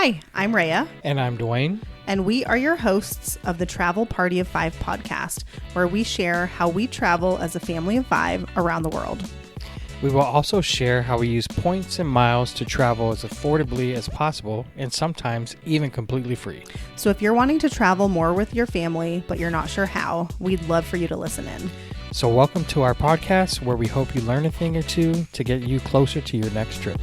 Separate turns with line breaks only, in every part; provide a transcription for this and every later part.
Hi, I'm Rhea.
And I'm Dwayne.
And we are your hosts of the Travel Party of Five podcast, where we share how we travel as a family of five around the world.
We will also share how we use points and miles to travel as affordably as possible and sometimes even completely free.
So if you're wanting to travel more with your family, but you're not sure how, we'd love for you to listen in.
So welcome to our podcast, where we hope you learn a thing or two to get you closer to your next trip.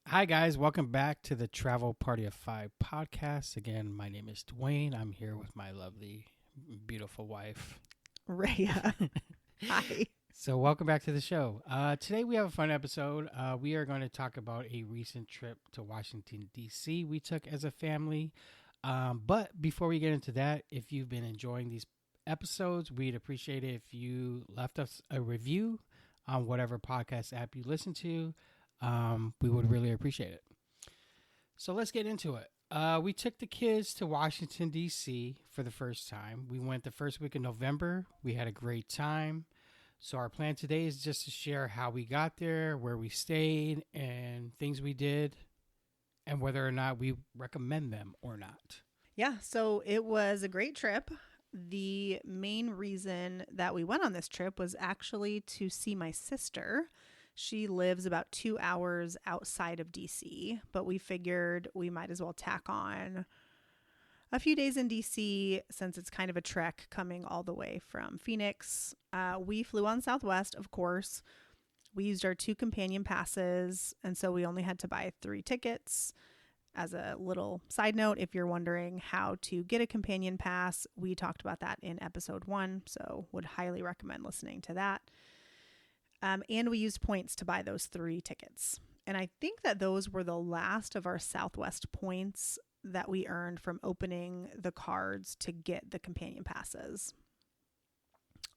Hi guys, welcome back to the Travel Party of Five podcast. Again, my name is Dwayne. I'm here with my lovely, beautiful wife,
Rhea. Hi.
So welcome back to the show. Today we have a fun episode. We are going to talk about a recent trip to Washington D.C. we took as a family. But before we get into that, if you've been enjoying these episodes, we'd appreciate it if you left us a review on whatever podcast app you listen to. We would really appreciate it. So let's get into it. We took the kids to Washington, D.C. for the first time. We went the first week of November. We had a great time. So our plan today is just to share how we got there, where we stayed, and things we did, and whether or not we recommend them or not.
Yeah, so it was a great trip. The main reason that we went on this trip was actually to see my sister. She lives about 2 hours outside of DC, but we figured we might as well tack on a few days in DC since it's kind of a trek coming all the way from Phoenix. We flew on Southwest, of course. We used our 2 companion passes, and so we only had to buy 3 tickets. As a little side note, if you're wondering how to get a companion pass, we talked about that in episode 1, so would highly recommend listening to that. And we used points to buy those 3 tickets. And I think that those were the last of our Southwest points that we earned from opening the cards to get the companion passes.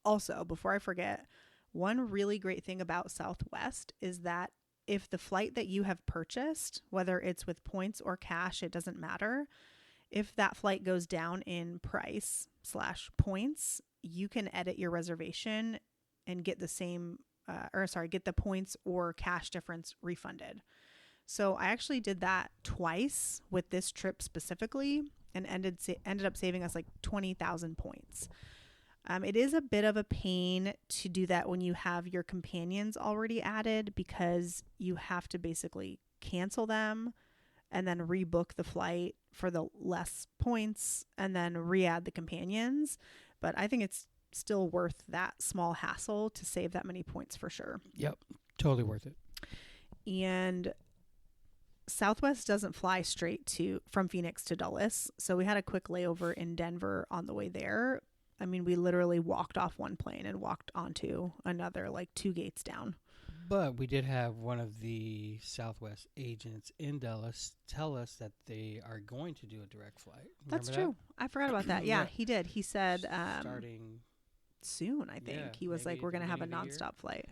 Also, before I forget, one really great thing about Southwest is that if the flight that you have purchased, whether it's with points or cash, it doesn't matter. If that flight goes down in price / points, you can edit your reservation and get get the points or cash difference refunded. So I actually did that twice with this trip specifically and ended up saving us like 20,000 points. It is a bit of a pain to do that when you have your companions already added, because you have to basically cancel them and then rebook the flight for the less points and then re-add the companions. But I think it's still worth that small hassle to save that many points for sure.
Yep, totally worth it.
And Southwest doesn't fly straight from Phoenix to Dulles, so we had a quick layover in Denver on the way there. I mean, we literally walked off one plane and walked onto another, like 2 gates down.
But we did have one of the Southwest agents in Dulles tell us that they are going to do a direct flight.
That's true. I forgot about that. Yeah, he did. He said
starting
soon, I think.
Yeah,
he was like, we're going to have a nonstop flight.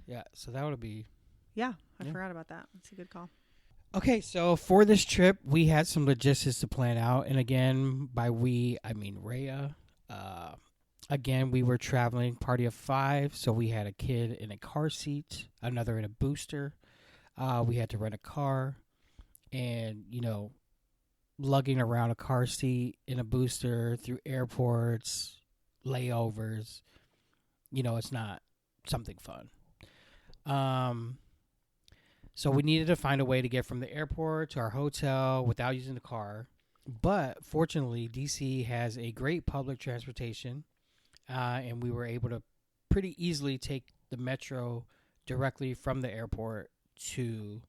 Yeah, so that would be...
Yeah, I forgot about that. That's a good call.
Okay, so for this trip, we had some logistics to plan out. And again, by we, I mean Rhea. Again, we were traveling party of 5, so we had a kid in a car seat, another in a booster. We had to rent a car, and, lugging around a car seat in a booster through airports, layovers, it's not something fun. So we needed to find a way to get from the airport to our hotel without using the car. But fortunately, DC has a great public transportation, and we were able to pretty easily take the metro directly from the airport to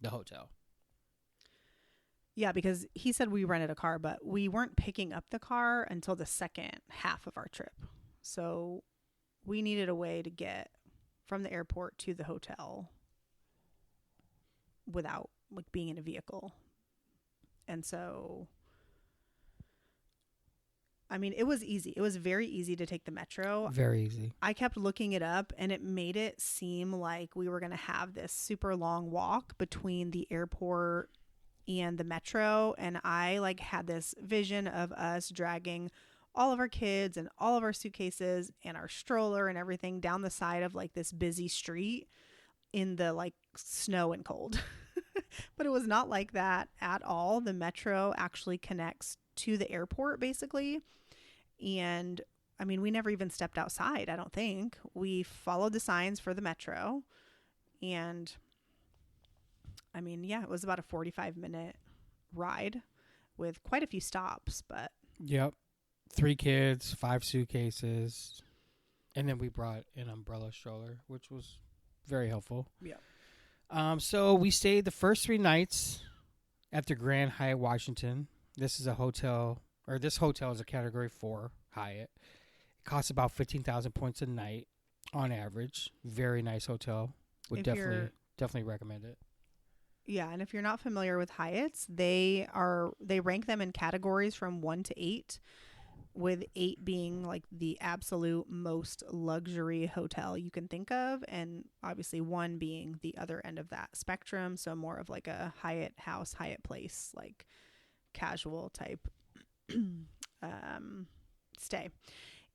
the hotel.
Yeah, because he said we rented a car, but we weren't picking up the car until the second half of our trip. So we needed a way to get from the airport to the hotel without being in a vehicle. And so, I mean, it was easy. It was very easy to take the metro.
Very easy.
I kept looking it up, and it made it seem like we were going to have this super long walk between the airport and the metro. And I like had this vision of us dragging all of our kids and all of our suitcases and our stroller and everything down the side of like this busy street in the like snow and cold. But it was not like that at all. The metro actually connects to the airport basically. And I mean, we never even stepped outside, I don't think. We followed the signs for the metro. And I mean, yeah, it was about a 45-minute ride with quite a few stops, but
Yep. 3 kids, 5 suitcases. And then we brought an umbrella stroller, which was very helpful.
yeah.
So we stayed the first 3 nights at the Grand Hyatt Washington. This is a hotel, or this hotel is a Category 4 Hyatt. It costs about 15,000 points a night on average. Very nice hotel. Would definitely recommend it.
Yeah, and if you're not familiar with Hyatts, they rank them in categories from 1 to 8, with 8 being like the absolute most luxury hotel you can think of, and obviously 1 being the other end of that spectrum, so more of like a Hyatt house, Hyatt place, like casual type stay.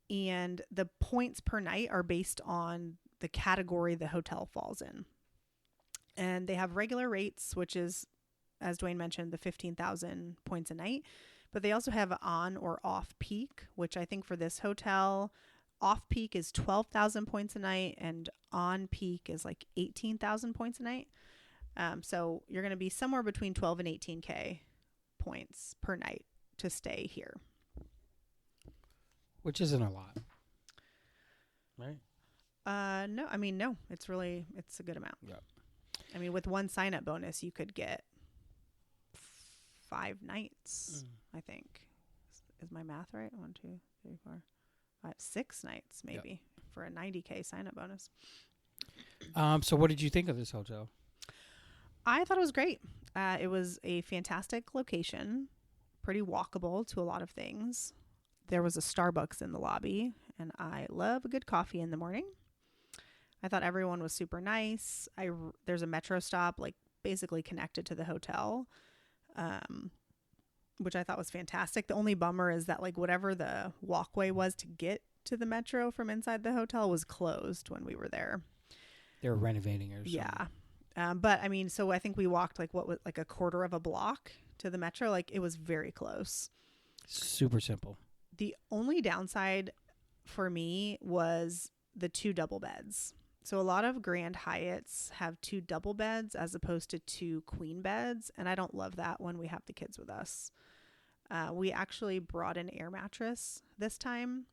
And the points per night are based on the category the hotel falls in. And they have regular rates, which is, as Dwayne mentioned, the 15,000 points a night. But they also have on or off peak, which I think for this hotel, off peak is 12,000 points a night and on peak is like 18,000 points a night. So you're going to be somewhere between 12 and 18K points per night to stay here.
Which isn't a lot. Right?
No, I mean, no, it's a good amount.
Yep.
I mean, with 1 sign-up bonus, you could get 5 nights, I think. Is my math right? 1, 2, 3, 4, 5, 6 nights, maybe, for a 90K sign-up bonus.
So what did you think of this hotel?
I thought it was great. It was a fantastic location, pretty walkable to a lot of things. There was a Starbucks in the lobby, and I love a good coffee in the morning. I thought everyone was super nice. There's a metro stop, like basically connected to the hotel, which I thought was fantastic. The only bummer is that like whatever the walkway was to get to the metro from inside the hotel was closed when we were there.
They were renovating or something.
Yeah. But I mean, so I think we walked like what was like a quarter of a block to the metro. Like it was very close.
Super simple.
The only downside for me was the 2 double beds. So a lot of Grand Hyatts have 2 double beds as opposed to 2 queen beds. And I don't love that when we have the kids with us. We actually brought an air mattress this time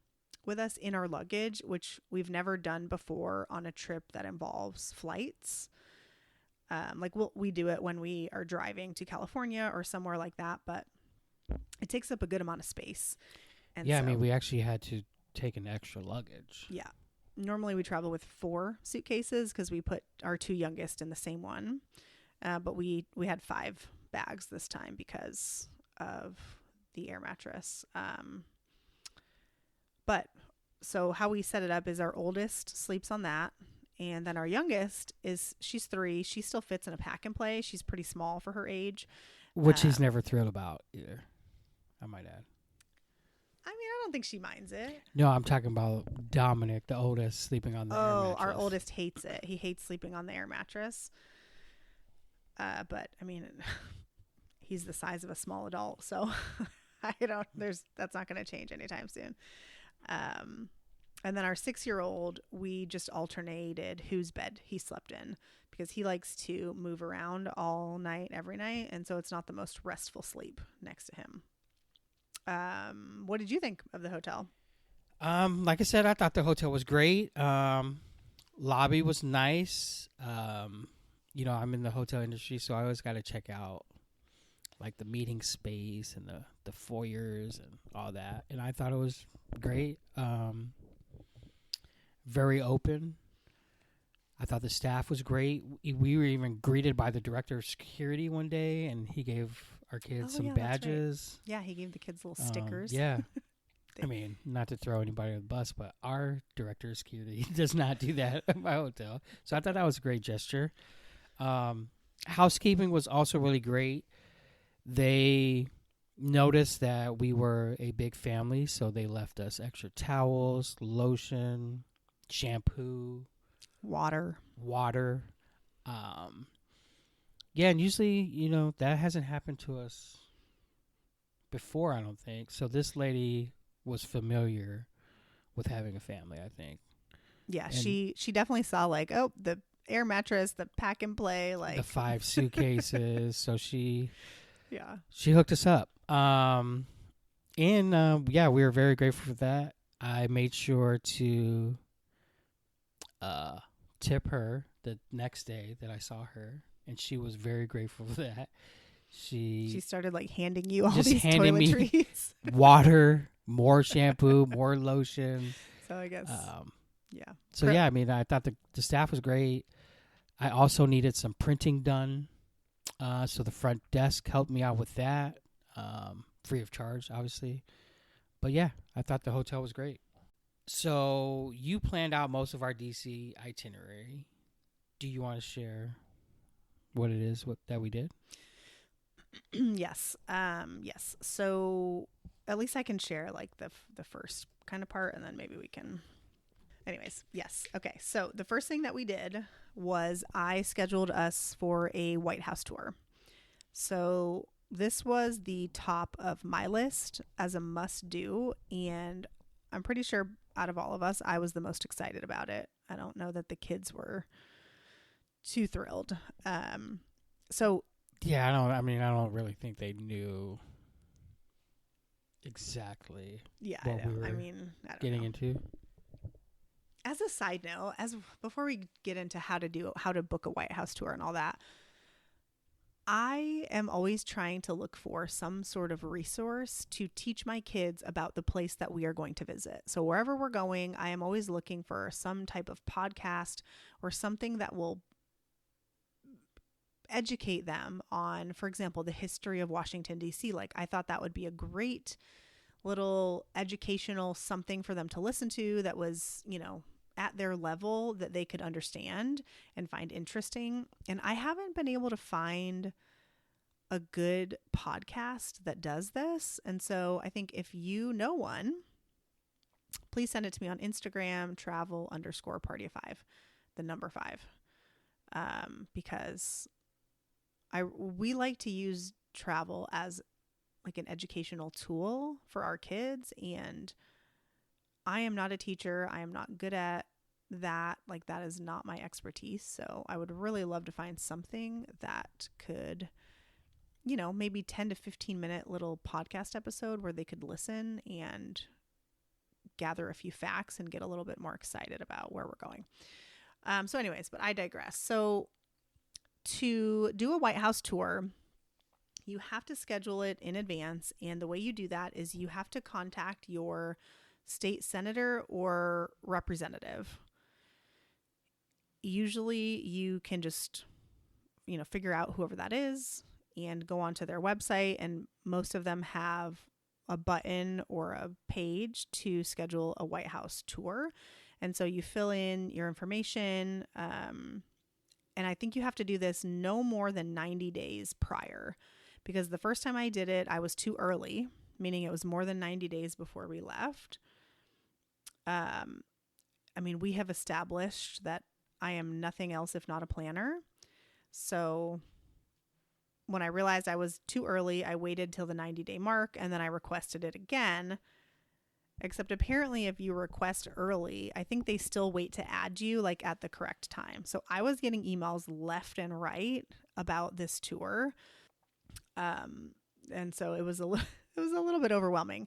with us in our luggage, which we've never done before on a trip that involves flights. Like we do it when we are driving to California or somewhere like that, but it takes up a good amount of space. And
yeah, so, I mean, we actually had to take an extra luggage.
Yeah. Normally we travel with 4 suitcases because we put our 2 youngest in the same one. But we had 5 bags this time because of the air mattress. But so how we set it up is our oldest sleeps on that. And then our youngest she's 3. She still fits in a pack and play. She's pretty small for her age.
Which he's never thrilled about either, I might add.
I mean, I don't think she minds it.
No, I'm talking about Dominic, the oldest, sleeping on the air mattress.
Oh, our oldest hates it. He hates sleeping on the air mattress. But I mean, he's the size of a small adult, so that's not going to change anytime soon. And then our 6-year-old, we just alternated whose bed he slept in because he likes to move around all night, every night. And so it's not the most restful sleep next to him. What did you think of the hotel?
Like I said, I thought the hotel was great. Lobby was nice. I'm in the hotel industry, so I always got to check out like the meeting space and the foyers and all that. And I thought it was great. Very open. I thought the staff was great. We were even greeted by the director of security one day, and he gave our kids some badges.
Right. Yeah, he gave the kids little stickers.
Yeah. I mean, not to throw anybody on the bus, but our director of security does not do that at my hotel. So I thought that was a great gesture. Housekeeping was also really great. They noticed that we were a big family, so they left us extra towels, lotion, shampoo,
Water.
water. Yeah, and usually, that hasn't happened to us before, I don't think. So this lady was familiar with having a family, I think.
Yeah,
And
she definitely saw like, oh, the air mattress, the pack and play, like
the 5 suitcases. So she
yeah.
hooked us up. And yeah, we were very grateful for that. I made sure to tip her the next day that I saw her, and she was very grateful for that.
She started like handing you all
just
these
handing me
toiletries.
water, more shampoo, more lotion.
So I guess yeah.
So yeah, I mean, I thought the staff was great. I also needed some printing done. So the front desk helped me out with that, free of charge, obviously. But yeah, I thought the hotel was great. So you planned out most of our DC itinerary. Do you want to share what it is that we did?
Yes. Yes. So at least I can share like the first kind of part, and then maybe we can. Anyways, yes. Okay. So the first thing that we did was I scheduled us for a White House tour. So this was the top of my list as a must do, and I'm pretty sure out of all of us, I was the most excited about it. I don't know that the kids were too thrilled. So
yeah, I don't really think they knew exactly what we were
I don't
getting
know.
into.
As a side note, before we get into how to book a White House tour and all that, I am always trying to look for some sort of resource to teach my kids about the place that we are going to visit. So wherever we're going, I am always looking for some type of podcast or something that will educate them on, for example, the history of Washington, D.C. Like, I thought that would be a great little educational something for them to listen to that was, at their level that they could understand and find interesting. And I haven't been able to find a good podcast that does this. And so I think if you know one, please send it to me on Instagram, travel_party5, the number 5. Because we like to use travel as like an educational tool for our kids, and I am not a teacher. I am not good at that. Like, that is not my expertise. So I would really love to find something that could, maybe 10 to 15 minute little podcast episode where they could listen and gather a few facts and get a little bit more excited about where we're going. So anyways, but I digress. So to do a White House tour, you have to schedule it in advance. And the way you do that is you have to contact your state senator or representative. Usually you can just, figure out whoever that is and go onto their website. And most of them have a button or a page to schedule a White House tour. And so you fill in your information. And I think you have to do this no more than 90 days prior, because the first time I did it, I was too early, meaning it was more than 90 days before we left. We have established that I am nothing else if not a planner. So when I realized I was too early, I waited till the 90-day mark, and then I requested it again. Except apparently if you request early, I think they still wait to add you like at the correct time. So I was getting emails left and right about this tour. And so it was a little bit overwhelming.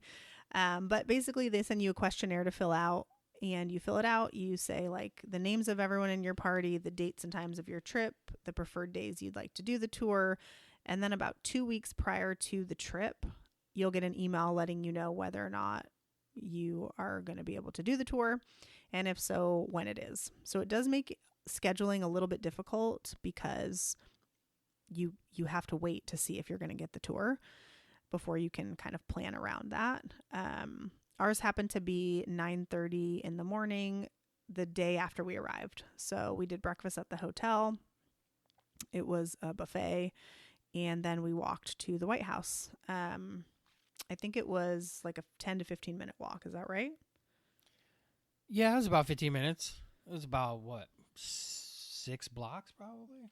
But basically they send you a questionnaire to fill out, and you fill it out. You say like the names of everyone in your party, the dates and times of your trip, the preferred days you'd like to do the tour. And then about 2 weeks prior to the trip, you'll get an email letting you know whether or not you are going to be able to do the tour, and if so, when it is. So it does make scheduling a little bit difficult because you have to wait to see if you're going to get the tour before you can kind of plan around that. Ours happened to be 9:30 in the morning the day after we arrived. So we did breakfast at the hotel. It was a buffet, and then we walked to the White House. I think it was like a 10 to 15 minute walk. Is that right?
Yeah, it was about 15 minutes. It was about, what, 6 blocks probably?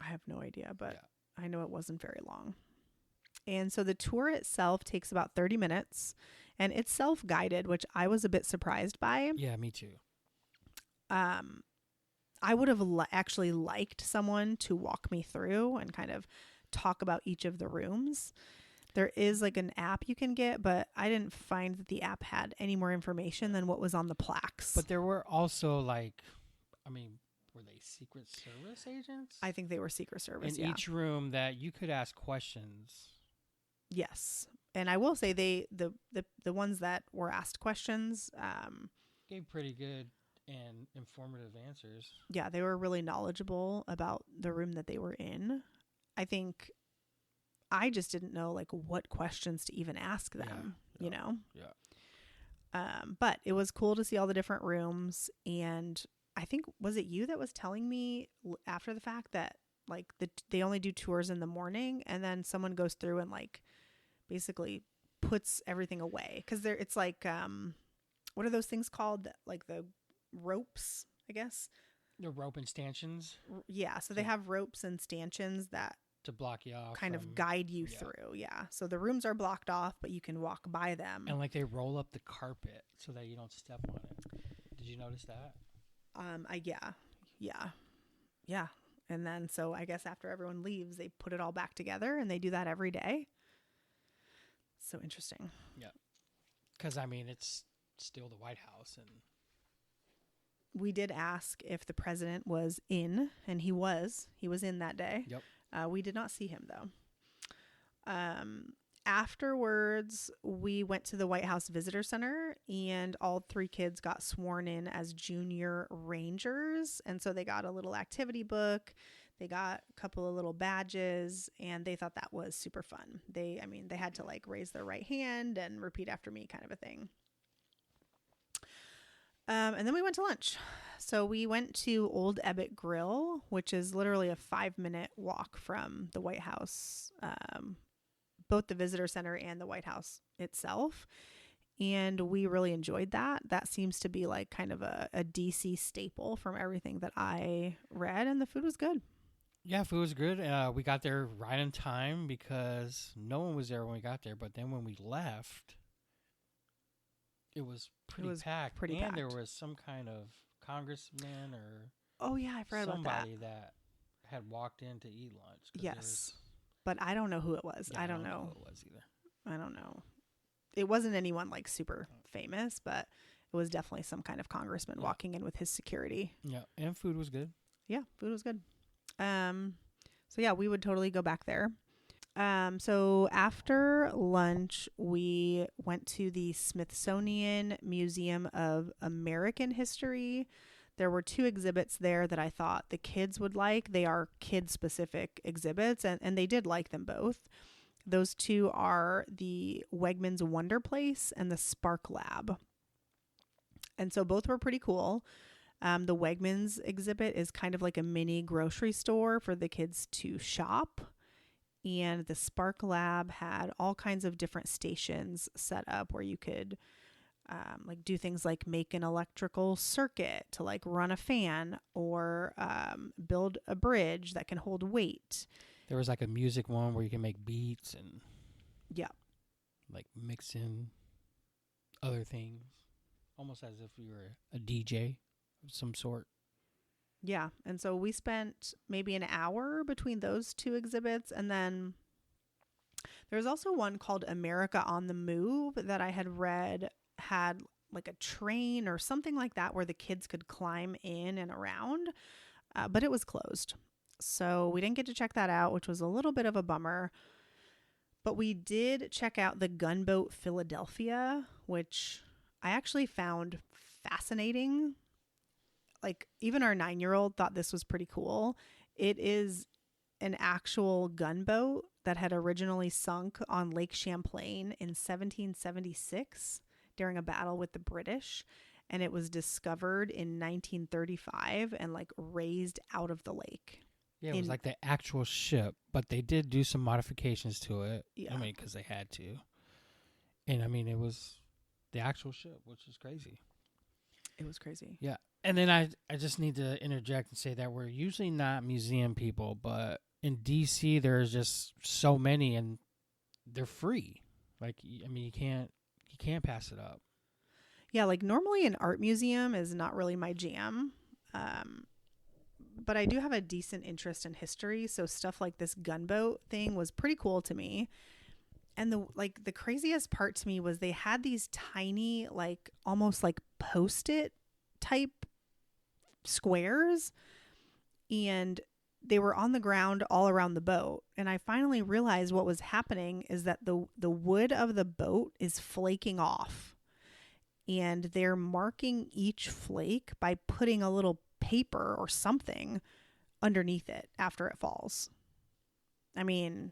I have no idea, but
Yeah.
I know it wasn't very long. And so the tour itself takes about 30 minutes, and it's self-guided, which I was a bit surprised by.
Yeah, me too.
I would have actually liked someone to walk me through and kind of talk about each of the rooms. There is like an app you can get, but I didn't find that the app had any more information than what was on the plaques.
But there were also were they Secret Service agents?
I think they were Secret Service,
in each room that you could ask questions.
Yes. And I will say the ones that were asked questions
Gave pretty good and informative answers.
Yeah, they were really knowledgeable about the room that they were in. I think I just didn't know like what questions to even ask them, you know?
Yeah.
But it was cool to see all the different rooms. And I think, was it you that was telling me after the fact that like they only do tours in the morning, and then someone goes through and like basically puts everything away? Because it's like, what are those things called? Like the ropes, I guess.
The rope and stanchions.
Yeah. So they have ropes and stanchions that
to block you off,
kind of guide you through. Yeah. So the rooms are blocked off, but you can walk by them.
And like they roll up the carpet so that you don't step on it. Did you notice that?
Yeah. And then so I guess after everyone leaves, they put it all back together, and they do that every day. So interesting.
Yeah. Because it's still the White House, and
we did ask if the president was in, and he was in that day.
Yep.
We did not see him though. Afterwards, we went to the White House Visitor Center, and all 3 kids got sworn in as junior rangers. And so they got a little activity book. They got a couple of little badges, and they thought that was super fun. They had to like raise their right hand and repeat after me kind of a thing. And then we went to lunch. So we went to Old Ebbitt Grill, which is literally a 5-minute walk from the White House, both the visitor center and the White House itself. And we really enjoyed that. That seems to be like kind of a DC staple from everything that I read, and the food was good.
Yeah, food was good. We got there right in time because no one was there when we got there. But then when we left, it was pretty packed. And there was some kind of congressman or
I forgot about that.
Somebody that had walked in to eat lunch.
Yes. But I don't know who it was.
Yeah,
I don't know
who it was either.
I don't know. It wasn't anyone like super famous, but it was definitely some kind of congressman walking in with his security.
Yeah, and food was good.
Yeah, food was good. So yeah, we would totally go back there. So after lunch, we went to the Smithsonian Museum of American History. There were 2 exhibits there that I thought the kids would like. They are kid-specific exhibits, and they did like them both. Those 2 are the Wegmans Wonder Place and the Spark Lab. And so both were pretty cool. The Wegmans exhibit is kind of like a mini grocery store for the kids to shop. And the Spark Lab had all kinds of different stations set up where you could like do things like make an electrical circuit to like run a fan, or build a bridge that can hold weight.
There was like a music one where you can make beats and like mix in other things, almost as if you were a DJ of some sort.
Yeah. And so we spent maybe an hour between those 2 exhibits. And then there's also one called America on the Move that I had read had like a train or something like that where the kids could climb in and around, but it was closed. So we didn't get to check that out, which was a little bit of a bummer. But we did check out the Gunboat Philadelphia, which I actually found fascinating. Like even our 9-year-old thought this was pretty cool. It is an actual gunboat that had originally sunk on Lake Champlain in 1776 during a battle with the British. And it was discovered in 1935 and like raised out of the lake.
Yeah, it was like the actual ship, but they did do some modifications to it. Yeah. I mean, because they had to. And I mean, it was the actual ship, which is crazy.
It was crazy.
Yeah. And then I just need to interject and say that we're usually not museum people, but in D.C. there's just so many, and they're free. Like, I mean, you can't pass it up.
Yeah, like normally an art museum is not really my jam. But I do have a decent interest in history, so stuff like this gunboat thing was pretty cool to me. And the craziest part to me was they had these tiny, like almost like Post-it type squares, and they were on the ground all around the boat. And I finally realized what was happening is that the wood of the boat is flaking off, and they're marking each flake by putting a little paper or something underneath it after it falls. I mean,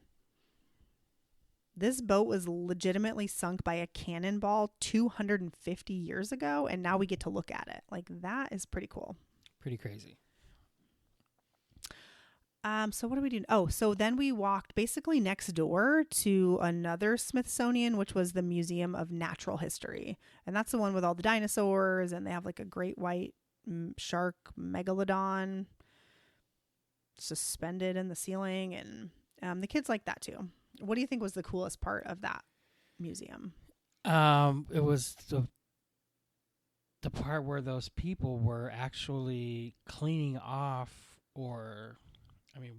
this boat was legitimately sunk by a cannonball 250 years ago, and now we get to look at it. Like, that is pretty cool.
Pretty crazy.
So what do we do? Oh, so then we walked basically next door to another Smithsonian, which was the Museum of Natural History. And that's the one with all the dinosaurs, and they have like a great white shark megalodon suspended in the ceiling, and the kids like that too. What do you think was the coolest part of that museum?
It was the part where those people were actually cleaning off, or I mean,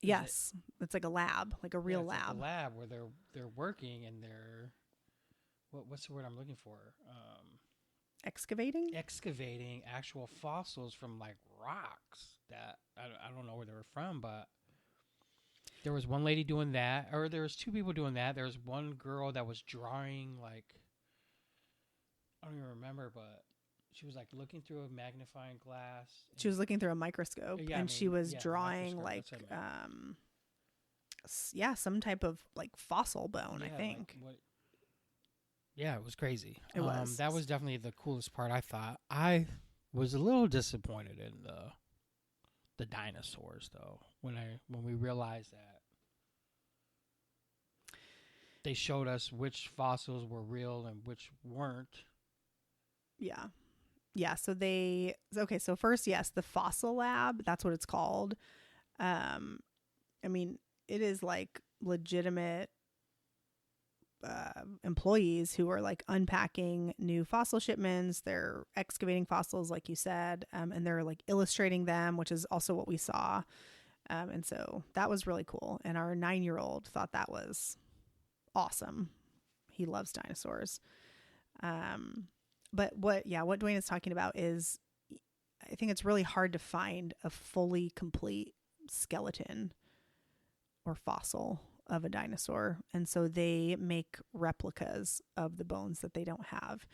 yes, it's like a lab, like a real lab.
Like a lab where they're working, and they're what's the word I'm looking for?
Excavating
actual fossils from like rocks that I don't know where they were from, but there was one lady doing that, or there was two people doing that. There was one girl that was drawing, like, I don't even remember, but she was like looking through a magnifying glass.
She was looking through a microscope, and she was drawing like some type of like fossil bone, I think.
Like yeah, it was crazy.
It was.
That was definitely the coolest part, I thought. I was a little disappointed in the dinosaurs, though, when we realized that they showed us which fossils were real and which weren't.
Yeah. Yeah, so so first, yes, the fossil lab, that's what it's called. I mean, it is like legitimate employees who are like unpacking new fossil shipments. They're excavating fossils, like you said, and they're like illustrating them, which is also what we saw. And so that was really cool. And our 9-year-old thought that was awesome. He loves dinosaurs. But what Dwayne is talking about is, I think it's really hard to find a fully complete skeleton or fossil of a dinosaur. And so they make replicas of the bones that they don't have.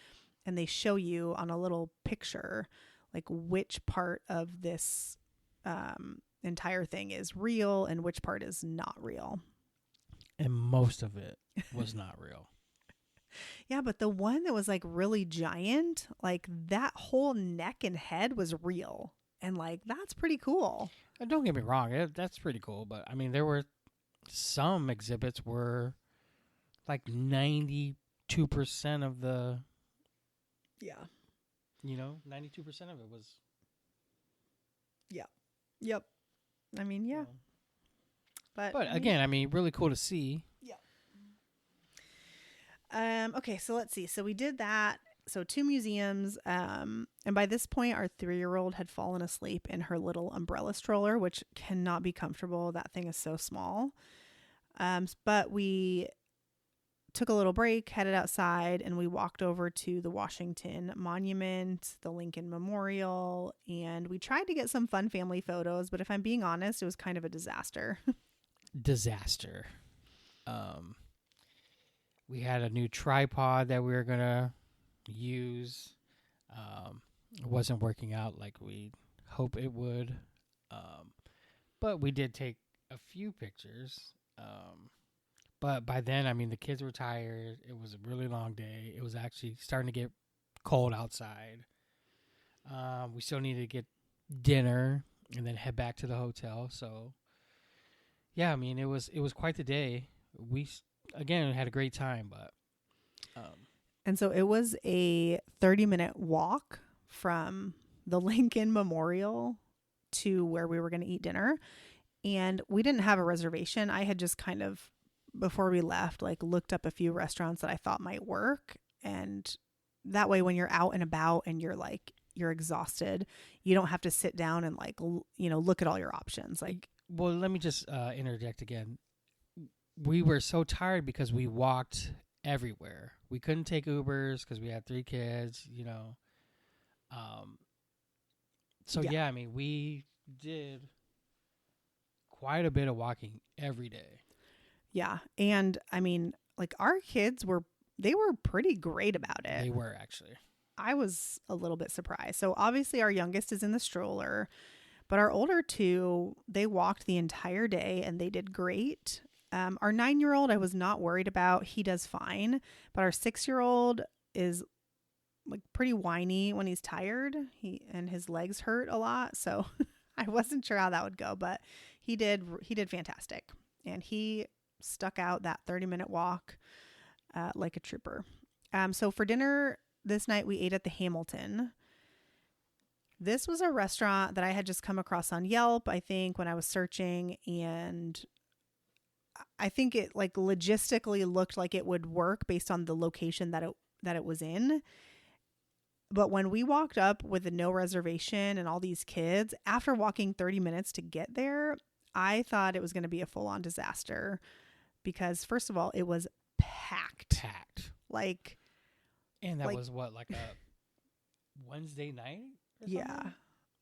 And they show you on a little picture, like which part of this entire thing is real and which part is not real.
And most of it was not real.
Yeah, but the one that was like really giant, like that whole neck and head was real. And like, that's pretty cool.
Don't get me wrong. That's pretty cool. But I mean, there were some exhibits were like 92% of the.
Yeah.
92% of it was.
Yeah. Yep. I mean, yeah. But
again, I mean, really cool to see.
Yeah. Okay, so let's see. So we did that. So 2 museums. And by this point, our 3-year-old had fallen asleep in her little umbrella stroller, which cannot be comfortable. That thing is so small. But we took a little break, headed outside, and we walked over to the Washington Monument, the Lincoln Memorial, and we tried to get some fun family photos. But if I'm being honest, it was kind of a disaster.
Disaster. We had a new tripod that we were going to use. It wasn't working out like we hope it would. But we did take a few pictures. But by then, I mean, the kids were tired. It was a really long day. It was actually starting to get cold outside. We still needed to get dinner. and then head back to the hotel. So yeah, I mean, it was quite the day. We again had a great time, but
And so it was a 30-minute walk from the Lincoln Memorial to where we were going to eat dinner. And we didn't have a reservation. I had just kind of, before we left, like looked up a few restaurants that I thought might work. And that way, when you're out and about and you're exhausted, you don't have to sit down and look at all your options. Like,
well, let me just interject again. We were so tired because we walked everywhere. We couldn't take Ubers because we had 3 kids, So yeah, I mean, we did quite a bit of walking every day.
Yeah. And I mean, like our kids they were pretty great about it.
They were actually. I
was a little bit surprised. So obviously our youngest is in the stroller, but our older 2, they walked the entire day and they did great. Our 9-year-old, I was not worried about. He does fine. But our 6-year-old is like pretty whiny when he's tired. And his legs hurt a lot. So I wasn't sure how that would go, but he did fantastic. And he stuck out that 30-minute walk like a trooper. So for dinner this night, we ate at the Hamilton. This was a restaurant that I had just come across on Yelp, I think, when I was searching, and I think it like logistically looked like it would work based on the location that it was in. But when we walked up with a no reservation and all these kids, after walking 30 minutes to get there, I thought it was going to be a full-on disaster because, first of all, it was packed. Like,
and that was what, like a Wednesday night?
Yeah.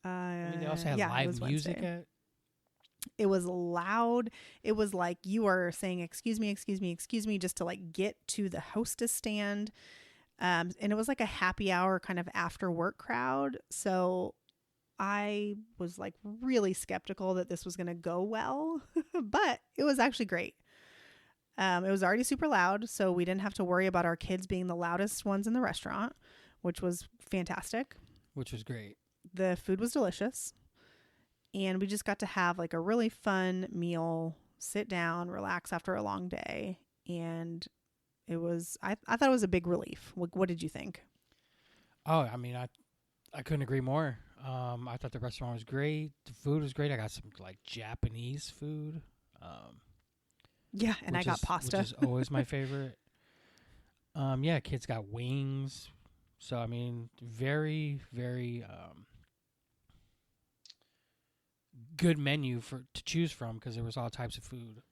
I mean, they also had live music at.
It was loud. It was like you are saying, excuse me, just to like get to the hostess stand. And it was like a happy hour kind of after work crowd. So I was like really skeptical that this was going to go well, but it was actually great. It was already super loud, so we didn't have to worry about our kids being the loudest ones in the restaurant, which was fantastic.
Which was great. The
food was delicious. And we just got to have like a really fun meal, sit down, relax after a long day. And it was, I thought it was a big relief. What did you think?
Oh, I mean, I couldn't agree more. I thought the restaurant was great. The food was great. I got some like Japanese food.
Yeah, and I got pasta.
Which is always my favorite. Yeah, kids got wings. So, I mean, very, very good menu to choose from because there was all types of food.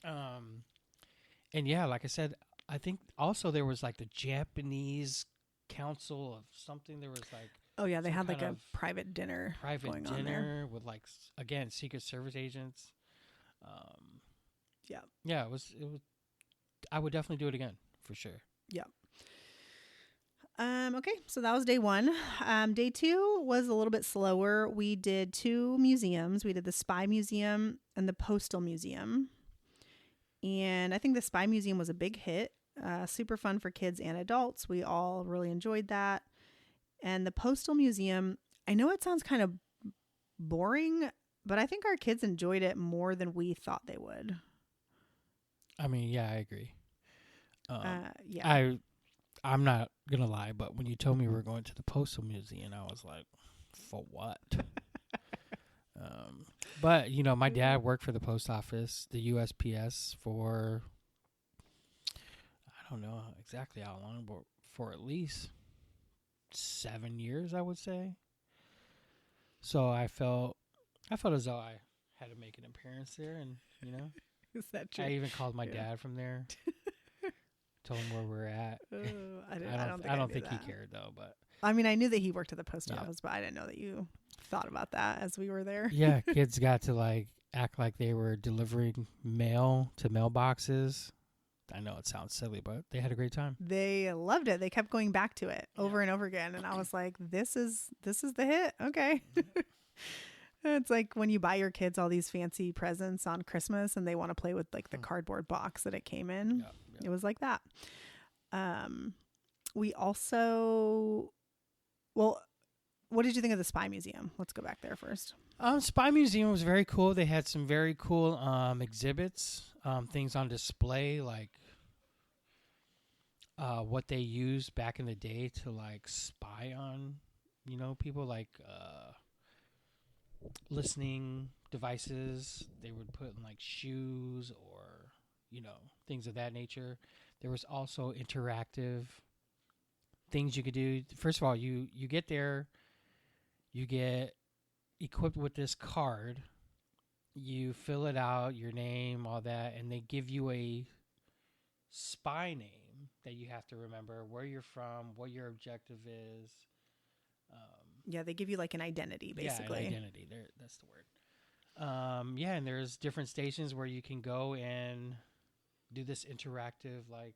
And yeah, like I said, I think also there was like the Japanese Council of something. There was like...
Oh, yeah, they had like a private dinner going on there.
With like, again, Secret Service agents.
Yeah.
Yeah, it was. I would definitely do it again for sure.
Yeah. Okay, so that was day 1. Day 2 was a little bit slower. We did 2 museums. We did the Spy Museum and the Postal Museum. And I think the Spy Museum was a big hit. Super fun for kids and adults. We all really enjoyed that. And the Postal Museum, I know it sounds kind of boring, but I think our kids enjoyed it more than we thought they would.
I mean, yeah, I agree.
Yeah.
I'm not going to lie, but when you told me we were going to the Postal Museum, I was like, for what? But, you know, my dad worked for the post office, the USPS, for, I don't know exactly how long, but for at least 7 years, I would say. So I felt as though I had to make an appearance there, and, you know.
Is that true?
I even called my dad from there. Told him where we're at. I don't think he cared though, but
I mean, I knew that he worked at the post office, but I didn't know that you thought about that as we were there.
Yeah, kids got to like act like they were delivering mail to mailboxes. I know it sounds silly, but they had a great time.
They loved it. They kept going back to it over and over again, and I was like, "This is the hit." Okay. It's like when you buy your kids all these fancy presents on Christmas and they want to play with like the cardboard box that it came in. Yeah. It was like that. We also, well, what did you think of the Spy Museum? Let's go back there first.
Spy Museum was very cool. They had some very cool exhibits, things on display, like what they used back in the day to like spy on, people, like listening devices. They would put in like shoes or things of that nature. There was also interactive things you could do. First of all, you get there, you get equipped with this card, you fill it out, your name, all that, and they give you a spy name that you have to remember, where you're from, what your objective is.
Yeah, they give you like an identity, basically.
Yeah, an identity. There, that's the word. Yeah, and there's different stations where you can go and do this interactive, like.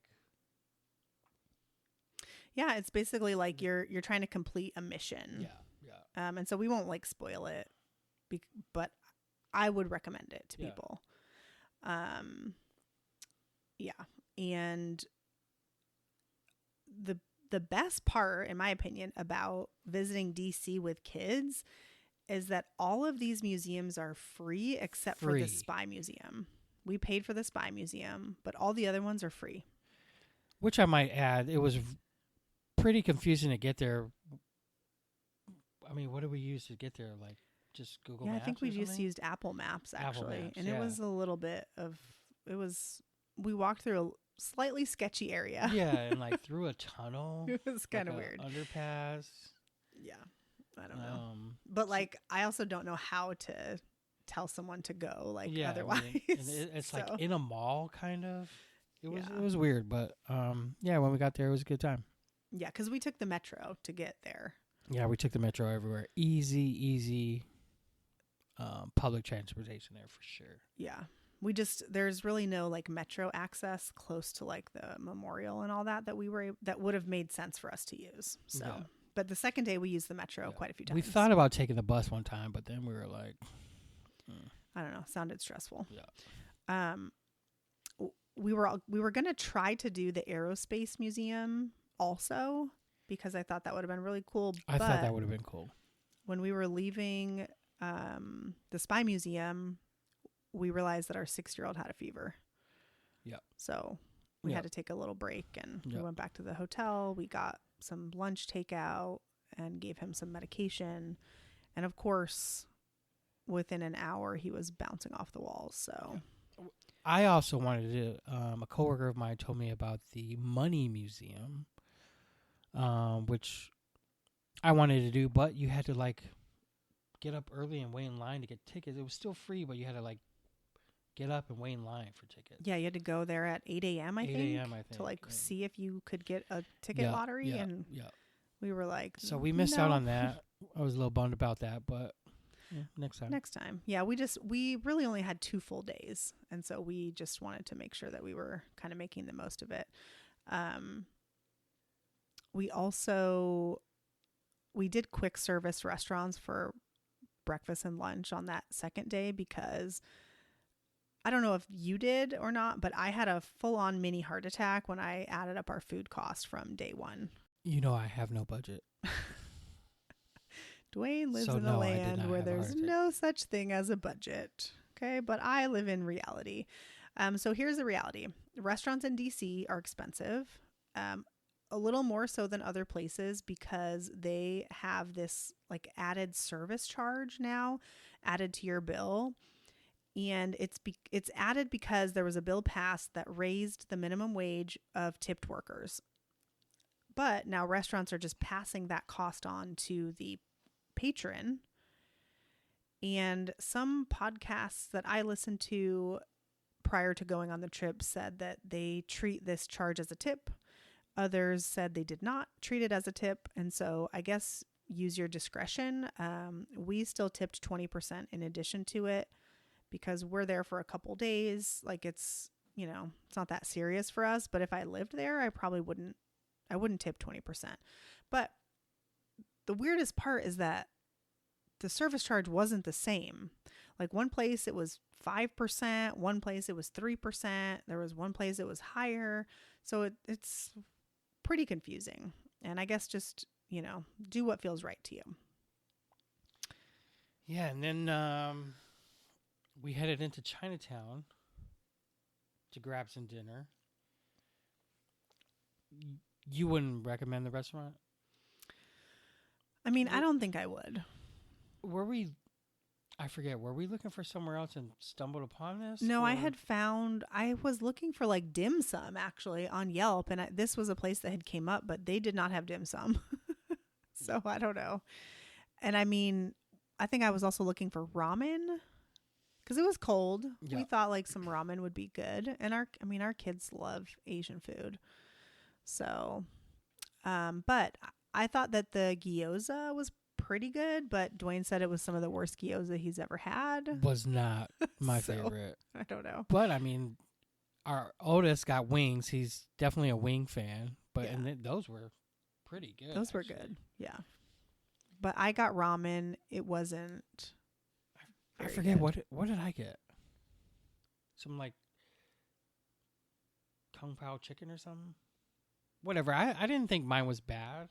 Yeah, it's basically like you're trying to complete a mission.
Yeah.
And so we won't like spoil it, but I would recommend it to people. Yeah, and the best part, in my opinion, about visiting DC with kids is that all of these museums are free except for the Spy Museum. We paid for the Spy Museum, but all the other ones are free.
Which I might add, it was pretty confusing to get there. I mean, what did we use to get there? Like just Google Maps?
Yeah, I think we just used Apple Maps, actually.
Apple Maps,
and it was a little bit of, we walked through a slightly sketchy area.
Yeah, and like through a tunnel.
It was kind of
like
weird.
Underpass.
Yeah, I don't know. But like, I also don't know how to tell someone to go, like, otherwise.
I mean, it's like in a mall, kind of. It was weird, but yeah, when we got there, it was a good time.
Yeah, because we took the metro to get there.
Yeah, we took the metro everywhere. Easy public transportation there for sure.
Yeah. There's really no like metro access close to like the memorial and all that that would have made sense for us to use. So, but the second day we used the metro quite a few times.
We thought about taking the bus one time, but then we were like,
I don't know, sounded stressful.
Yeah.
We were going to try to do the Aerospace Museum also, because I thought that would have been really cool.
I thought that would have been cool.
When we were leaving the Spy Museum, we realized that our 6-year-old had a fever.
Yeah.
So we had to take a little break, and we went back to the hotel. We got some lunch takeout and gave him some medication. And of course, within an hour, he was bouncing off the walls. So
I also wanted to, a coworker of mine told me about the Money Museum, which I wanted to do, but you had to like get up early and wait in line to get tickets. It was still free, but you had to like get up and wait in line for tickets.
Yeah, you had to go there at 8 a.m. I think, to like see if you could get a ticket lottery. And we were like,
so we missed out on that. I was a little bummed about that, but next time. Yeah,
we really only had 2 full days, and so we just wanted to make sure that we were kind of making the most of it. We did quick service restaurants for breakfast and lunch on that second day, because I don't know if you did or not, but I had a full-on mini heart attack when I added up our food cost from day one.
I have no budget.
Dwayne lives in a land where there's no such thing as a budget. Okay, but I live in reality. So here's the reality. Restaurants in DC are expensive, a little more so than other places, because they have this like added service charge now added to your bill. And it's added because there was a bill passed that raised the minimum wage of tipped workers. But now restaurants are just passing that cost on to the patron. And some podcasts that I listened to prior to going on the trip said that they treat this charge as a tip. Others said they did not treat it as a tip. And so I guess use your discretion. We still tipped 20% in addition to it, because we're there for a couple days. Like it's not that serious for us. But if I lived there, I wouldn't tip 20%. But the weirdest part is that the service charge wasn't the same. Like one place it was 5%, one place it was 3%. There was one place it was higher. So it's pretty confusing. And I guess just, do what feels right to you.
Yeah, and then we headed into Chinatown to grab some dinner. You wouldn't recommend the restaurant?
I mean, I don't think I would.
Were we? I forget. Were we looking for somewhere else and stumbled upon this?
No, I was looking for like dim sum actually on Yelp, and this was a place that had came up, but they did not have dim sum. So I don't know. And I mean, I think I was also looking for ramen because it was cold.
Yeah.
We thought like some ramen would be good. And our kids love Asian food. So, but I thought that the gyoza was pretty good, but Dwayne said it was some of the worst gyoza he's ever had.
Was not my favorite.
I don't know.
But I mean, our oldest got wings. He's definitely a wing fan. But
Yeah.
and those were pretty good.
Those were good. Yeah. But I got ramen. It wasn't.
I forget good. What did I get? Some like kung pao chicken or something. Whatever. I didn't think mine was bad,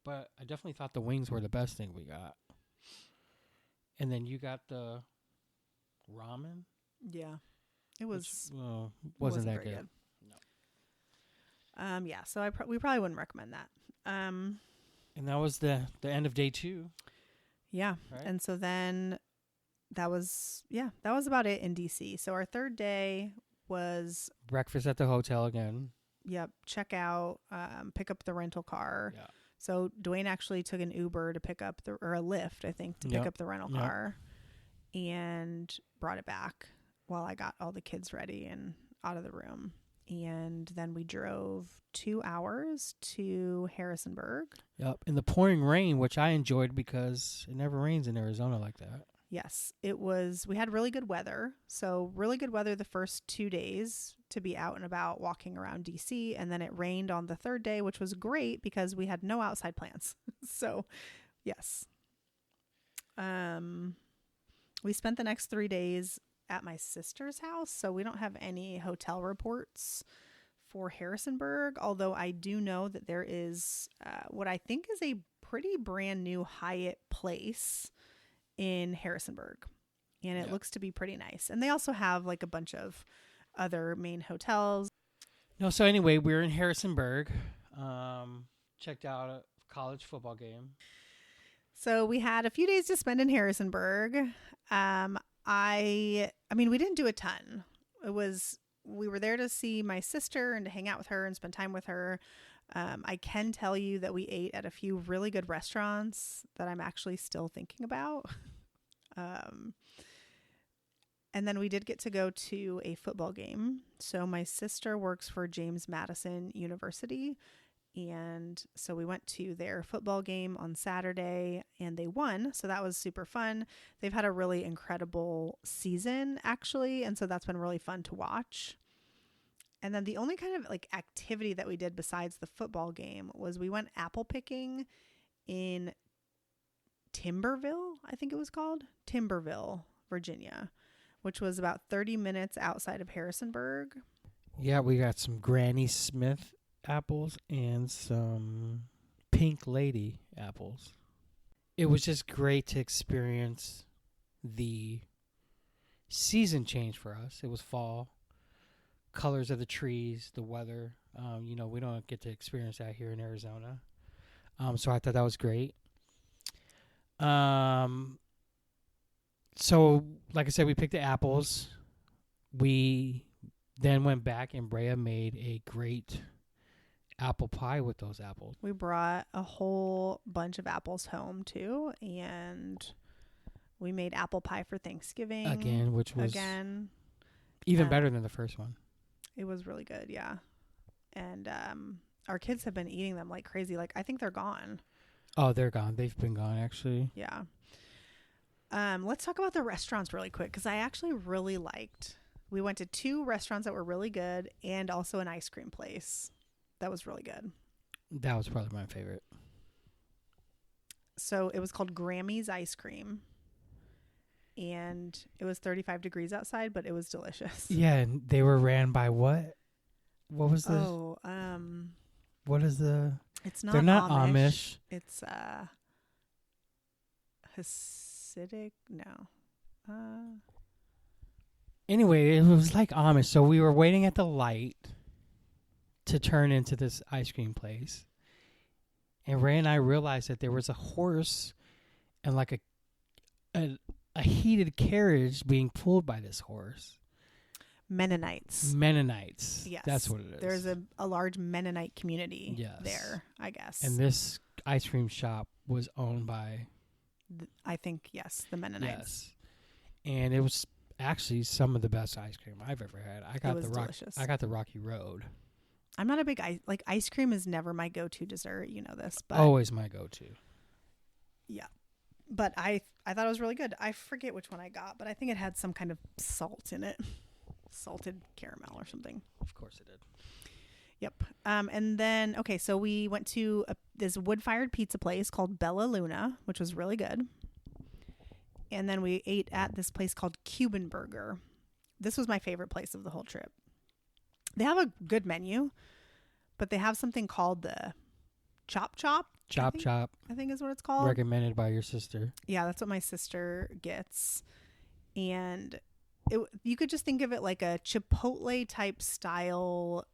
but I definitely thought the wings were the best thing we got. And then you got the ramen.
Yeah, it was.
Wasn't that
very
good.
No. Yeah. So we probably wouldn't recommend that.
And that was the end of day 2.
Yeah.
Right?
And so then that was about it in DC. So our third day was
breakfast at the hotel again.
Yep. Check out, pick up the rental car.
Yeah.
So Dwayne actually took an Uber to pick up or a Lyft, I think, to pick up the rental car and brought it back while I got all the kids ready and out of the room. And then we drove 2 hours to Harrisonburg.
Yep. In the pouring rain, which I enjoyed because it never rains in Arizona like that.
Yes, we had really good weather. So really good weather the first 2 days to be out and about walking around DC. And then it rained on the third day, which was great because we had no outside plans. So yes. We spent the next 3 days at my sister's house. So we don't have any hotel reports for Harrisonburg, although I do know that there is what I think is a pretty brand new Hyatt place in Harrisonburg, and it looks to be pretty nice. And they also have like a bunch of other main hotels.
No, so anyway, we're in Harrisonburg. Checked out a college football game.
So we had a few days to spend in Harrisonburg. I mean, we didn't do a ton. We were there to see my sister and to hang out with her and spend time with her. I can tell you that we ate at a few really good restaurants that I'm actually still thinking about. And then we did get to go to a football game. So my sister works for James Madison University. And so we went to their football game on Saturday and they won. So that was super fun. They've had a really incredible season, actually. And so that's been really fun to watch. And then the only kind of like activity that we did besides the football game was we went apple picking in Timberville, I think it was called, Timberville, Virginia, which was about 30 minutes outside of Harrisonburg.
Yeah, we got some Granny Smith apples and some Pink Lady apples. It was just great to experience the season change for us. It was fall. Colors of the trees, the weather. We don't get to experience that here in Arizona. So I thought that was great. So like I said, we picked the apples. We then went back and Brea made a great apple pie with those apples.
We brought a whole bunch of apples home too, and we made apple pie for Thanksgiving
again, which was even better than the first one.
It was really good, yeah. And our kids have been eating them like crazy. Like, I think they're gone.
Oh, they're gone. They've been gone, actually.
Yeah. Let's talk about the restaurants really quick because I actually really liked. We went to 2 restaurants that were really good and also an ice cream place that was really good.
That was probably my favorite.
So it was called Grammy's Ice Cream. And it was 35 degrees outside, but it was delicious.
Yeah, and they were ran by what? What was the?
Oh,
what is the?
It's not.
They're not Amish.
It's acidic? No.
Anyway, it was like Amish. So we were waiting at the light to turn into this ice cream place. And Ray and I realized that there was a horse and like a heated carriage being pulled by this horse.
Mennonites.
Yes. That's what it is.
There's a large Mennonite community there, I guess.
And this ice cream shop was owned by...
I think, yes, the Mennonites.
Yes. And it was actually some of the best ice cream I've ever had.
It was delicious.
I got the Rocky Road.
I'm not a big ice cream is never my go-to dessert. You know this, but
always my go-to.
Yeah, but I thought it was really good. I forget which one I got, but I think it had some kind of salt in it, salted caramel or something.
Of course it did.
Yep. And then so we went to this wood-fired pizza place called Bella Luna, which was really good. And then we ate at this place called Cuban Burger. This was my favorite place of the whole trip. They have a good menu, but they have something called the Chop Chop. I think is what it's called.
Recommended by your sister.
Yeah, that's what my sister gets. And you could just think of it like a Chipotle type style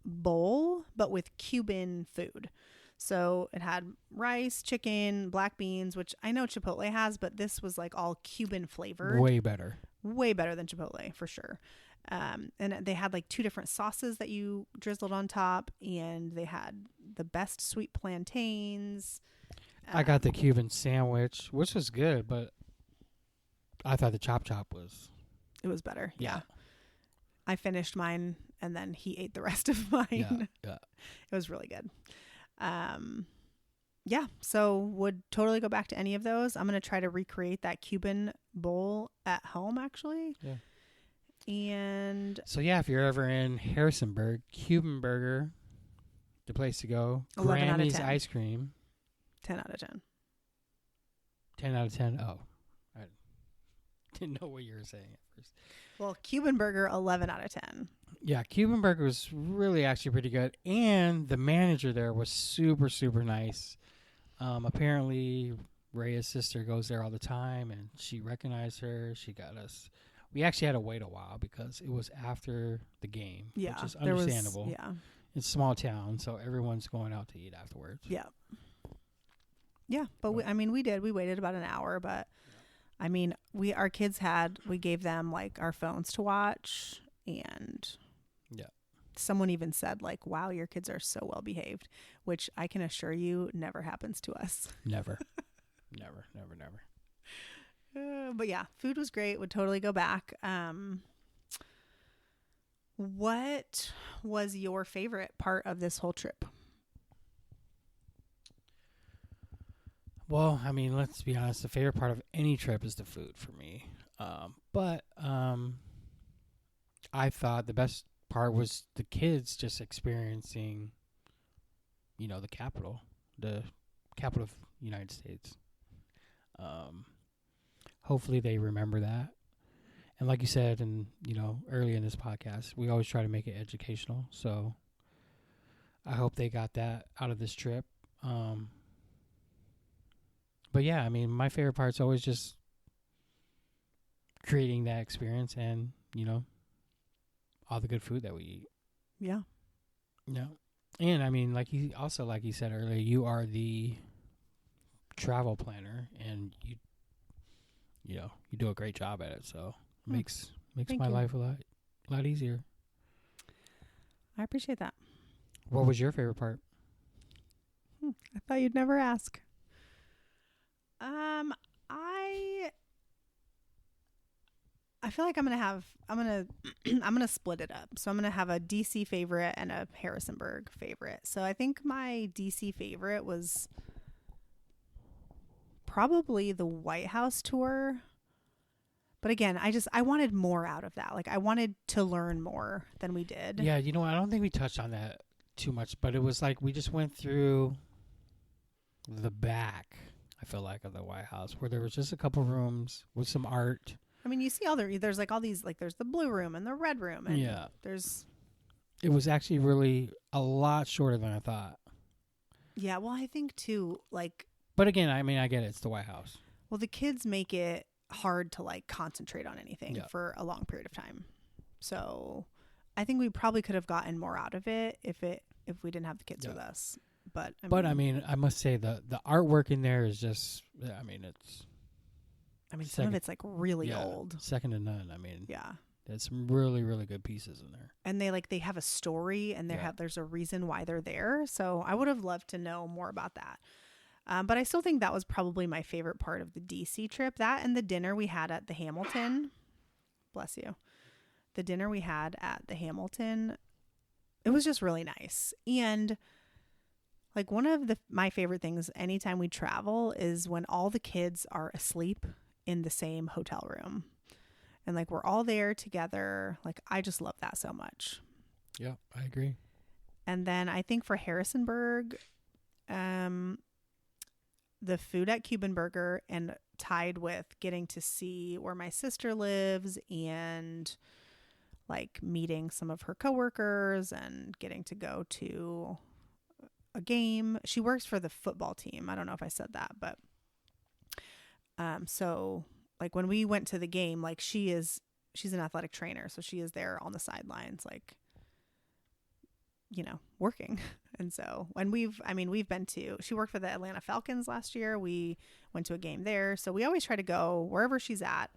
bowl, but with Cuban food. So it had rice, chicken, black beans, which I know Chipotle has, but this was like all Cuban flavored.
Way better
than Chipotle for sure. And they had like 2 different sauces that you drizzled on top, and they had the best sweet plantains.
I got the Cuban sandwich, which was good, but I thought the Chop Chop was...
It was better. Yeah. I finished mine, and then he ate the rest of mine.
Yeah.
It was really good. Yeah, so would totally go back to any of those. I'm going to try to recreate that Cuban bowl at home, actually.
Yeah.
And
so, yeah, if you're ever in Harrisonburg, Cuban Burger, the place to go.
11 out of 10.
Ice cream.
10 out of 10.
10 out of 10? Oh. I didn't know what you were saying at first.
Well, Cuban Burger, 11 out of 10.
Yeah, Cuban Burger was really actually pretty good. And the manager there was super, super nice. Apparently, Rhea's sister goes there all the time, and she recognized her. She got us... We actually had to wait a while because it was after the game, which is understandable. It's a small town, so everyone's going out to eat afterwards.
Yeah. Yeah, but we did. We waited about an hour, but I mean, we gave them like our phones to watch, and someone even said like, "Wow, your kids are so well behaved," which I can assure you never happens to us.
Never.
But yeah, food was great. Would totally go back. What was your favorite part of this whole trip?
Well, I mean, let's be honest. The favorite part of any trip is the food for me. But I thought the best part was the kids just experiencing, the capital of the United States. Hopefully they remember that. And like you said, and early in this podcast, we always try to make it educational. So I hope they got that out of this trip. But yeah, I mean, my favorite part's always just creating that experience and, all the good food that we eat.
Yeah.
Yeah. And I mean, like you said earlier, you are the travel planner, and you do a great job at it. So it makes my life a lot easier.
I appreciate that.
What was your favorite part?
I thought you'd never ask. I feel like I'm gonna split it up. So I'm gonna have a DC favorite and a Harrisonburg favorite. So I think my DC favorite was probably the White House tour. But again, I wanted more out of that. Like, I wanted to learn more than we did.
Yeah, I don't think we touched on that too much, but it was like we just went through the back, I feel like, of the White House, where there was just a couple rooms with some art.
I mean, you see there's like all these, like there's the blue room and the red room. And
it was actually really a lot shorter than I thought.
Yeah, well, I think too, like.
But again, I mean, I get it. It's the White House.
Well, the kids make it hard to like concentrate on anything for a long period of time. So I think we probably could have gotten more out of it if we didn't have the kids with us. But
I mean, I must say the artwork in there is just, I mean,
some of it's like really old.
Second to none. I mean,
yeah.
There's some really, really good pieces in there.
And they have a story, and there's a reason why they're there. So I would have loved to know more about that. But I still think that was probably my favorite part of the DC trip. That and the dinner we had at the Hamilton. Bless you. The dinner we had at the Hamilton, it was just really nice. And like one of my favorite things anytime we travel is when all the kids are asleep in the same hotel room. And like we're all there together. Like I just love that so much.
Yeah, I agree.
And then I think for Harrisonburg, the food at Cuban Burger and tied with getting to see where my sister lives and like meeting some of her coworkers and getting to go to a game. She works for the football team. I don't know if I said that, but so like when we went to the game, like she's an athletic trainer, so she is there on the sidelines, like, you know, working. And so when we've been to, she worked for the Atlanta Falcons last year. We went to a game there. So we always try to go wherever she's at,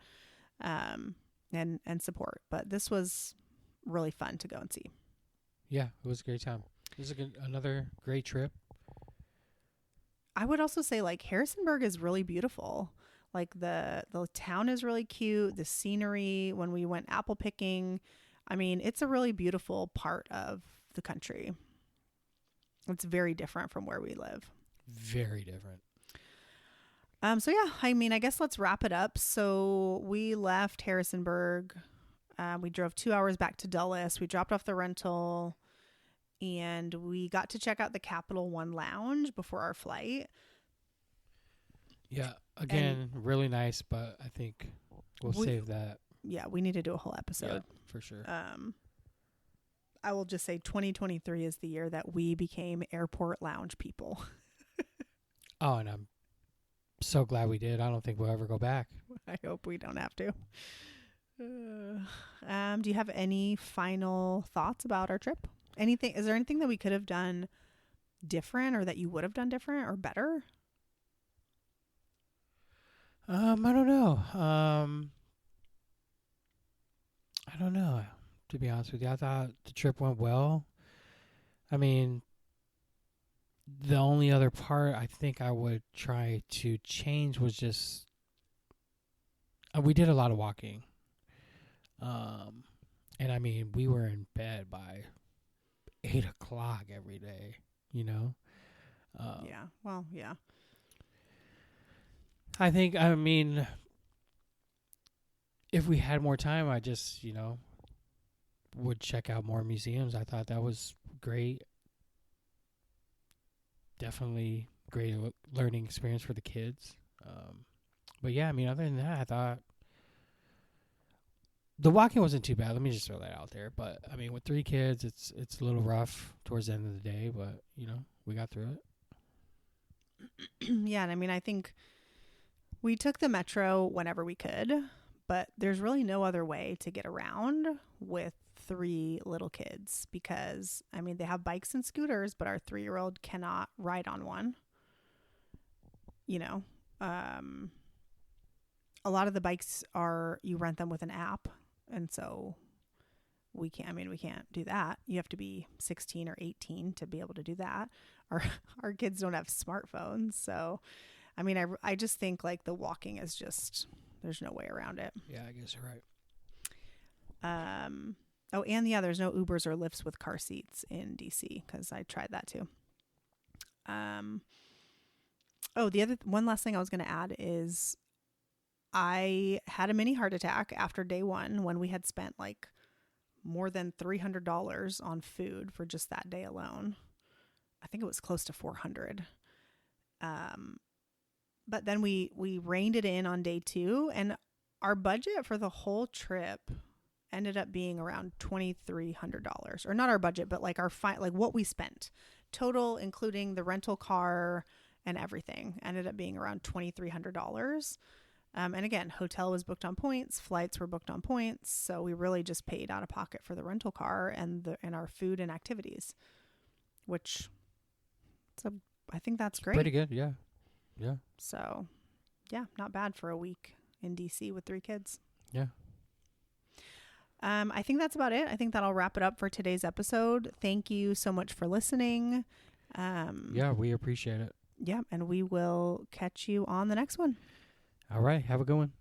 and support. But this was really fun to go and see.
Yeah, it was a great time. It was another great trip.
I would also say like Harrisonburg is really beautiful. Like the town is really cute. The scenery when we went apple picking, I mean, it's a really beautiful part of the country. It's very different from where we live.
Very different.
So yeah, I mean, I guess let's wrap it up. So we left Harrisonburg. We drove 2 hours back to Dulles. We dropped off the rental and we got to check out the Capital One Lounge before our flight.
Yeah. Again, really nice, but I think we'll save that.
Yeah, we need to do a whole episode.
Yeah, for sure.
I will just say 2023 is the year that we became airport lounge people.
Oh, and I'm so glad we did. I don't think we'll ever go back.
I hope we don't have to. Do you have any final thoughts about our trip? Is there anything that we could have done different or that you would have done different or better?
I don't know. I don't know, to be honest with you. I thought the trip went well. I mean, the only other part I think I would try to change was just we did a lot of walking. And I mean, we were in bed by 8 o'clock every day, you know?
Yeah. Well, yeah.
I think, I mean, if we had more time, I just, you know, would check out more museums. I thought that was great. Definitely great learning experience for the kids. But yeah, I mean, other than that, I thought the walking wasn't too bad. Let me just throw that out there. But I mean, with 3 kids, it's a little rough towards the end of the day, but you know, we got through it.
Yeah, and I mean, I think we took the metro whenever we could, but there's really no other way to get around with 3 little kids because, I mean, they have bikes and scooters, but our 3-year-old cannot ride on one. You know, a lot of the bikes you rent them with an app. And so we can't do that. You have to be 16 or 18 to be able to do that. Our kids don't have smartphones. So, I mean, I just think like the walking is just, there's no way around it.
Yeah, I guess you're right.
Oh, and yeah, there's no Ubers or Lyfts with car seats in DC because I tried that too. The one last thing I was going to add is I had a mini heart attack after day 1 when we had spent like more than $300 on food for just that day alone. I think it was close to $400. But then we reined it in on day 2 and our budget for the whole trip ended up being around $2,300, or not our budget, but like like what we spent total, including the rental car and everything. Ended up being around $2,300. And again, hotel was booked on points, flights were booked on points. So we really just paid out of pocket for the rental car and our food and activities, which I think that's great.
Pretty good. Yeah. Yeah.
So yeah, not bad for a week in DC with 3 kids.
Yeah.
I think that's about it. I think that'll wrap it up for today's episode. Thank you so much for listening.
Yeah, we appreciate it.
Yeah, and we will catch you on the next one.
All right. Have a good one.